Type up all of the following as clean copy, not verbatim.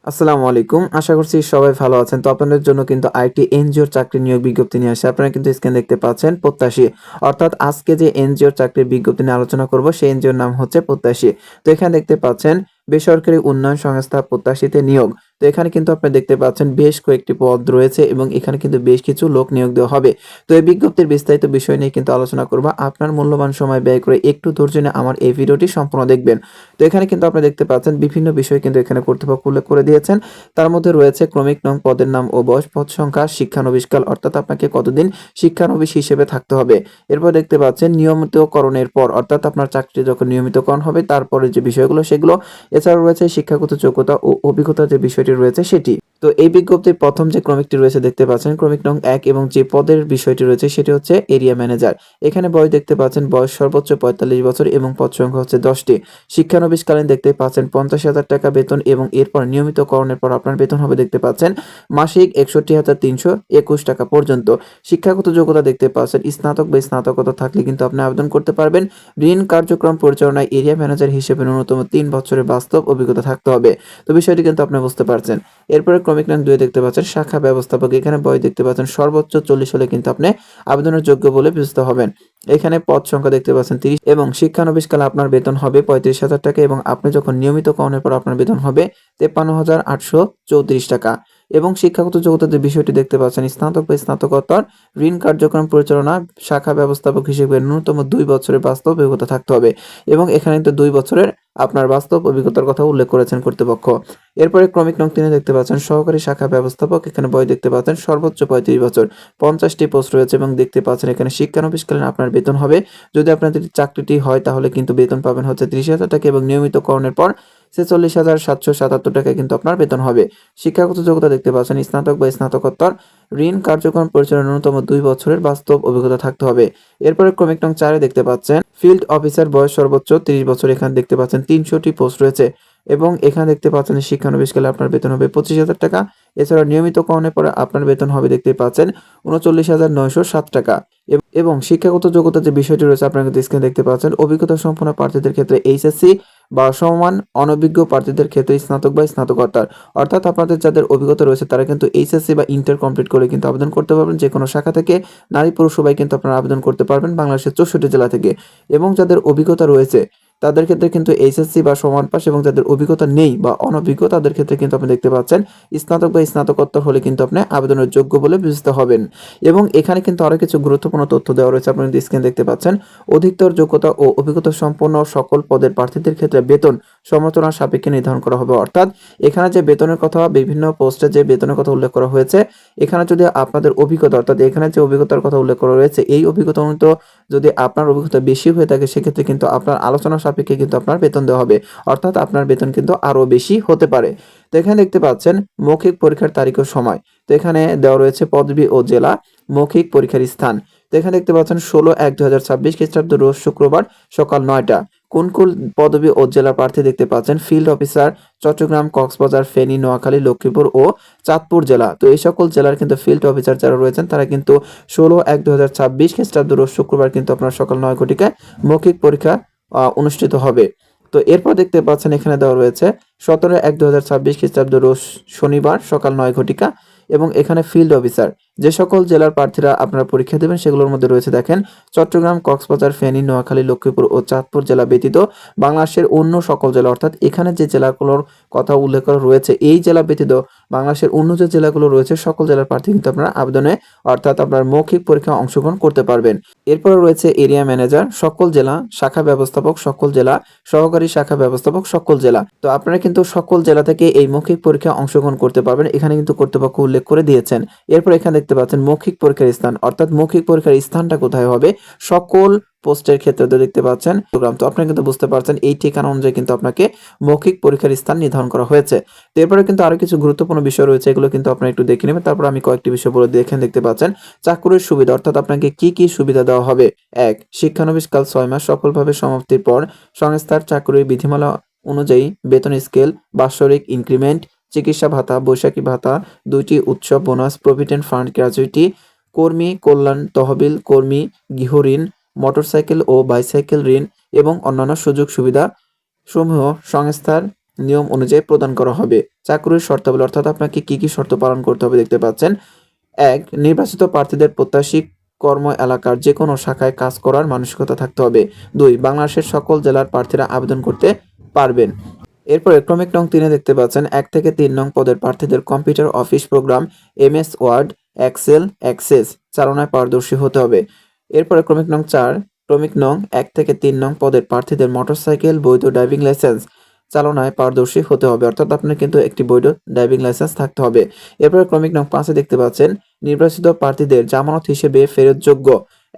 আসসালামু আলাইকুম। আশা করছি সবাই ভালো আছেন। তো আপনাদের জন্য কিন্তু আরেকটি এনজিওর চাকরির নিয়োগ বিজ্ঞপ্তি নিয়ে আসছে। আপনারা কিন্তু স্ক্রিনে দেখতে পাচ্ছেন প্রত্যাশী। অর্থাৎ আজকে যে এনজিওর চাকরির বিজ্ঞপ্তি নিয়ে আলোচনা করব সেই এনজিওর নাম হচ্ছে প্রত্যাশী। তো এখানে দেখতে পাচ্ছেন বেসরকারি উন্নয়ন সংস্থা প্রত্যাশীতে নিয়োগ। তো এখানে কিন্তু আপনি দেখতে পাচ্ছেন বেশ কয়েকটি পদ রয়েছে এবং এখানে কিন্তু বেশ কিছু লোক নিয়োগ দেওয়া হবে। তো এই বিজ্ঞপ্তির বিস্তারিত বিষয় নিয়ে কিন্তু আলোচনা করব। আপনার মূল্যবান সময় ব্যয় করে একটু ধৈর্য নিয়ে আমার এই ভিডিওটি সম্পূর্ণ দেখবেন। তো এখানে কিন্তু আপনি দেখতে পাচ্ছেন বিভিন্ন বিষয় কিন্তু এখানে কর্তৃপক্ষ উল্লেখ করে দিয়েছেন। তার মধ্যে রয়েছে ক্রমিক নং, পদের নাম ও বয়স, পদ সংখ্যা, শিক্ষানবিশকাল অর্থাৎ আপনাকে কতদিন শিক্ষানবিশ হিসেবে থাকতে হবে। এরপর দেখতে পাচ্ছেন নিয়মিতকরণের পর অর্থাৎ আপনার চাকরি যখন নিয়মিতকরণ হবে তারপরে যে বিষয়গুলো সেগুলো। এছাড়াও রয়েছে শিক্ষাগত যোগ্যতা ও অভিজ্ঞতার যে বিষয়টি রয়েছে সেটি। তো এই বিজ্ঞপ্তির প্রথম যে ক্রমিকটি রয়েছে দেখতে পাচ্ছেন ক্রমিক নং ১ এবং যে পদের বিষয়টি রয়েছে সেটি হচ্ছে এরিয়া ম্যানেজার। এখানে বয়স দেখতে পাচ্ছেন বয়স সর্বোচ্চ ৪৫ বছর এবং পদ সংখ্যা হচ্ছে ১০টি। শিক্ষানবিশকালীন দেখতে পাচ্ছেন ৫০,০০০ টাকা বেতন এবং এরপর নিয়মিতকরণের পর আপনার বেতন হবে দেখতে পাচ্ছেন মাসিক ৬১,৩২১ টাকা পর্যন্ত। শিক্ষাগত যোগ্যতা দেখতে পাচ্ছেন স্নাতক বা স্নাতকোত্তর থাকলে কিন্তু আপনি আবেদন করতে পারবেন। ঋণ কার্যক্রম পরিচালনায় এরিয়া ম্যানেজার হিসেবে ন্যূনতম ৩ বছরের বাস্তব অভিজ্ঞতা থাকতে হবে। তো বিষয়টি কিন্তু আপনি বুঝতে পারছেন। এরপরে ক্রমিক নং ২ দেখতে পাচ্ছেন শাখা ব্যবস্থাপক। এখানে বয়স দেখতে পাচ্ছেন সর্বোচ্চ ৪০ হলে কিন্তু আপনি আবেদনের যোগ্য বলে বিবেচিত হবেন। এখানে পদ সংখ্যা দেখতে পাচ্ছেন ৩০ এবং শিক্ষানবিশকালে আপনার বেতন হবে ৩৫,০০০ টাকা এবং আপনি যখন নিয়মিতকরণের পর আপনার বেতন হবে ৫৩,৮৩৪ টাকা। এবং শিক্ষাগত যোগ্যতার যে বিষয়টি দেখতে পাচ্ছেন স্নাতক বা স্নাতকোত্তর ঋণ কার্যক্রম পরিচালনা শাখা ব্যবস্থাপক হিসেবে ন্যূনতম ২ বছরের বাস্তব অভিজ্ঞতা থাকতে হবে এবং এখানে কিন্তু ২ বছরের আপনার বাস্তব অভিজ্ঞতার কথা উল্লেখ করেছেন কর্তৃপক্ষ। এরপরে ক্রমিক নং ৩ দেখতে পাচ্ছেন সহকারী শাখা ব্যবস্থাপক। এখানে বয়স দেখতে পাচ্ছেন সর্বোচ্চ ৩৫ বছর। ৫০টি পোস্ট রয়েছে এবং দেখতে পাচ্ছেন এখানে শিক্ষানবিশকালীন আপনার বেতন হবে, যদি আপনাদের চাকরিটি হয় তাহলে কিন্তু বেতন পাবেন হচ্ছে ৩০,০০০ টাকা এবং নিয়মিতকরণের পর ৪৬,৭৭৭ টাকায় কিন্তু আপনার বেতন হবে। শিক্ষাগত যোগ্যতা দেখতে পাচ্ছেন স্নাতক বা স্নাতকোত্তর ঋণ কার্যক্রম পরিচালনার ন্যূনতম ২ বছরের বাস্তব অভিজ্ঞতা থাকতে হবে। এরপরে ক্রমিক নং ৪ দেখতে পাচ্ছেন ফিল্ড অফিসার, বয়স সর্বোচ্চ ৩০ বছর। এখানে দেখতে পাচ্ছেন ৩০০টি পোস্ট রয়েছে এবং এখানে দেখতে পাচ্ছেন শিক্ষানবিশকালে আপনার বেতন হবে ২৫,০০০ টাকা। এছাড়া নিয়মিতকরণের পরে আপনার বেতন হবে দেখতে পাচ্ছেন ৩৯,৯০৭ টাকা। এবং শিক্ষাগত যোগ্যতার যে বিষয়টি রয়েছে আপনারা কিন্তু স্ক্রিনে দেখতে পাচ্ছেন অভিজ্ঞতা সম্পন্ন প্রার্থীদের ক্ষেত্রে এইচএসসি বা সমমান, অনভিজ্ঞ প্রার্থীদের ক্ষেত্রে স্নাতক বা স্নাতকোত্তর। অর্থাৎ আপনাদের যাদের অভিজ্ঞতা রয়েছে তারা কিন্তু এইচএসসি বা ইন্টার কমপ্লিট করে কিন্তু আবেদন করতে পারবেন যে কোনো শাখা থেকে। নারী পুরুষ সবাই কিন্তু আপনারা আবেদন করতে পারবেন বাংলাদেশের ৬৪ জেলা থেকে। এবং যাদের অভিজ্ঞতা রয়েছে তাদের ক্ষেত্রে কিন্তু এইচএসসি বা সমান পাস এবং যাদের অভিজ্ঞতা নেই বা অনভিজ্ঞ তাদের ক্ষেত্রে কিন্তু আপনি দেখতে পাচ্ছেন স্নাতক বা স্নাতকোত্তর হলে কিন্তু আপনি আবেদনের যোগ্য বলে বিবেচিত হবেন। এবং এখানে কিন্তু আরো কিছু গুরুত্বপূর্ণ তথ্য দেওয়া রয়েছে আপনারা যদি স্ক্রিনে দেখতে পাচ্ছেন অধিকতর যোগ্যতা ও অভিজ্ঞতা সম্পন্ন সকল পদের প্রার্থীদের ক্ষেত্রে বেতন সমালোচনার সাপেক্ষে নির্ধারণ করা হবে। অর্থাৎ এখানে যে বেতনের কথা বিভিন্ন পোস্টে যে বেতনের কথা উল্লেখ করা হয়েছে এখানে যদি আপনাদের অভিজ্ঞতা অর্থাৎ এখানে যে অভিজ্ঞতার কথা উল্লেখ করা রয়েছে এই অভিজ্ঞতা অনুযায়ী যদি আপনার অভিজ্ঞতা বেশি হয়ে থাকে সেক্ষেত্রে কিন্তু আপনার আলোচনা সাপেক্ষে কিন্তু আপনার বেতন দেওয়া হবে। অর্থাৎ আপনার বেতন কিন্তু আরো বেশি হতে পারে। তো এখানে দেখতে পাচ্ছেন মৌখিক পরীক্ষার তারিখ ও সময়। তো এখানে দেওয়া রয়েছে পদবি ও জেলা, মৌখিক পরীক্ষার স্থান। তো এখানে দেখতে পাচ্ছেন ১৬/১/২০২৬ খ্রিস্টাব্দ রোজ শুক্রবার সকাল ৯টা। কোন কোন পদবি ও জেলা প্রার্থী দেখতে পাচ্ছেন ফিল্ড অফিসার চট্টগ্রাম, কক্সবাজার, ফেনী, নোয়াখালী, লক্ষ্মীপুর ও চাঁদপুর জেলা। তো এই সকল জেলার কিন্তু ফিল্ড অফিসার যারা রয়েছেন তারা কিন্তু ১৬/১/২০২৬ খ্রিস্টাব্দ রোজ শুক্রবার কিন্তু আপনার সকাল ৯ ঘটিকায় মৌখিক পরীক্ষা অনুষ্ঠিত হবে। তো এরপর দেখতে পাচ্ছেন এখানে দেওয়া রয়েছে ১৭/১/২০২৬ খ্রিস্টাব্দ রোজ শনিবার সকাল ৯ ঘটিকা এবং এখানে ফিল্ড অফিসার যে সকল জেলার প্রার্থীরা আপনারা পরীক্ষা দেবেন সেগুলোর মধ্যে রয়েছে দেখেন চট্টগ্রাম, কক্সবাজার, ফেনী, নোয়াখালী, লক্ষ্মীপুর ও চাঁদপুর জেলা ব্যতীত বাংলাদেশের অন্য সকল জেলা। অর্থাৎ এখানে যে জেলাগুলোর কথা উল্লেখ করা রয়েছে এই জেলা ব্যতীত বাংলাদেশের অন্য যে জেলাগুলো রয়েছে সকল জেলার প্রার্থী কিন্তু আপনারা আবেদনে অর্থাৎ আপনার মৌখিক পরীক্ষায় অংশগ্রহণ করতে পারবেন। এরপরে রয়েছে এরিয়া ম্যানেজার সকল জেলা, শাখা ব্যবস্থাপক সকল জেলা, সহকারী শাখা ব্যবস্থাপক সকল জেলা। তো আপনারা কিন্তু সকল জেলা থেকে এই মৌখিক পরীক্ষায় অংশগ্রহণ করতে পারবেন, এখানে কিন্তু কর্তৃপক্ষ উল্লেখ করে দিয়েছেন। এরপর এখানে দেখতে পাচ্ছেন মৌখিক পরীক্ষার স্থান অর্থাৎ মৌখিক পরীক্ষার স্থানটা কোথায় হবে সকল পোস্টের ক্ষেত্রে তো দেখতে পাচ্ছেন প্রোগ্রাম। তো আপনারা কিন্তু বুঝতে পারছেন এই ঠিকানা অনুযায়ী কিন্তু আপনাকে মৌখিক পরীক্ষার স্থান নির্ধারণ করা হয়েছে। তো এরপরে কিন্তু আরো কিছু গুরুত্বপূর্ণ বিষয় রয়েছে এগুলো কিন্তু আপনারা একটু দেখে নেবেন। তারপর আমি কয়েকটি বিষয় বলে দিয়ে এখানে দেখতে পাচ্ছেন চাকরির সুবিধা অর্থাৎ আপনাকে কি কি সুবিধা দেওয়া হবে। ১. শিক্ষানবিশকাল ৬ মাস সফলভাবে সমাপ্তির পর সংস্থার চাকরির বিধিমালা অনুযায়ী বেতন স্কেল, বাৎসরিক ইনক্রিমেন্ট, চিকিৎসা ভাতা, বৈশাখী ভাতা, ২টি উৎসব বোনাস, প্রভিডেন্ট ফান্ড, গ্র্যাচুইটি, কর্মী কল্যাণ তহবিল, কর্মী গৃহঋণ, মোটরসাইকেল ও বাইসাইকেল ঋণ এবং অন্যান্য সুযোগ সুবিধা সমূহ সংস্থার নিয়ম অনুযায়ী প্রদান করা হবে। চাকরির শর্তাবলী অর্থাৎ আপনাকে কি কি শর্ত পালন করতে হবে দেখতে পাচ্ছেন। ১. নির্বাচিত প্রার্থীদের প্রত্যাশী কর্ম এলাকার যেকোনো শাখায় কাজ করার মানসিকতা থাকতে হবে। ২. বাংলাদেশের সকল জেলার প্রার্থীরা আবেদন করতে পারবেন। এরপরে ক্রমিক নং ৩ দেখতে পাচ্ছেন ১ থেকে ৩ নং পদের প্রার্থীদের computer office program MS word, excel, access চালনায় পারদর্শী হতে হবে। এরপরে ক্রমিক নং ৪, ক্রমিক নং ১ থেকে ৩ নং পদের প্রার্থীদের মোটরসাইকেল বৈধ ড্রাইভিং লাইসেন্স চালনায় পারদর্শী হতে হবে, অর্থাৎ আপনার কিন্তু একটি বৈধ ড্রাইভিং লাইসেন্স থাকতে হবে। এরপরে ক্রমিক নং ৫ দেখতে পাচ্ছেন নির্বাচিত প্রার্থীদের জামানত হিসেবে ফেরতযোগ্য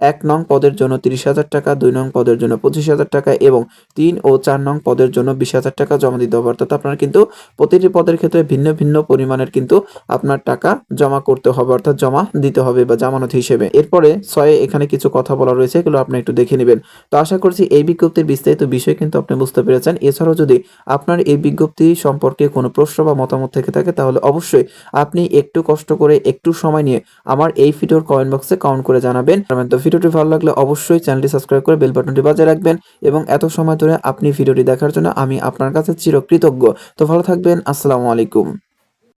১ নং পদের জন্য ৩০,০০০ টাকা, ২ নং পদের জন্য ২৫,০০০ টাকা এবং ৩ ও ৪ নং পদের জন্য ২০,০০০ টাকা জমা দিতে হবে। অর্থাৎ আপনার কিন্তু প্রতিটি পদের ক্ষেত্রে ভিন্ন ভিন্ন পরিমাণের কিন্তু আপনার টাকা জমা করতে হবে, অর্থাৎ জমা দিতে হবে বা জামানত হিসেবে। এরপরে ৬ এখানে কিছু কথা বলা রয়েছে, এগুলো আপনি একটু দেখে নেবেন। তো আশা করছি এই বিজ্ঞপ্তির বিস্তারিত বিষয় কিন্তু আপনি বুঝতে পেরেছেন। এছাড়াও যদি আপনার এই বিজ্ঞপ্তি সম্পর্কে কোনো প্রশ্ন বা মতামত থেকে থাকে তাহলে অবশ্যই আপনি একটু কষ্ট করে একটু সময় নিয়ে আমার এই ভিডিওর কমেন্ট বক্সে কমেন্ট করে জানাবেন। তো ভিডিওটি ভালো লাগলে অবশ্যই চ্যানেলটি সাবস্ক্রাইব করে বেল বাটনটি বাজিয়ে রাখবেন এবং এত সময় ধরে আপনি ভিডিওটি দেখার জন্য আমি আপনার কাছে চিরকৃতজ্ঞ। তো ভালো থাকবেন। আসসালামু আলাইকুম।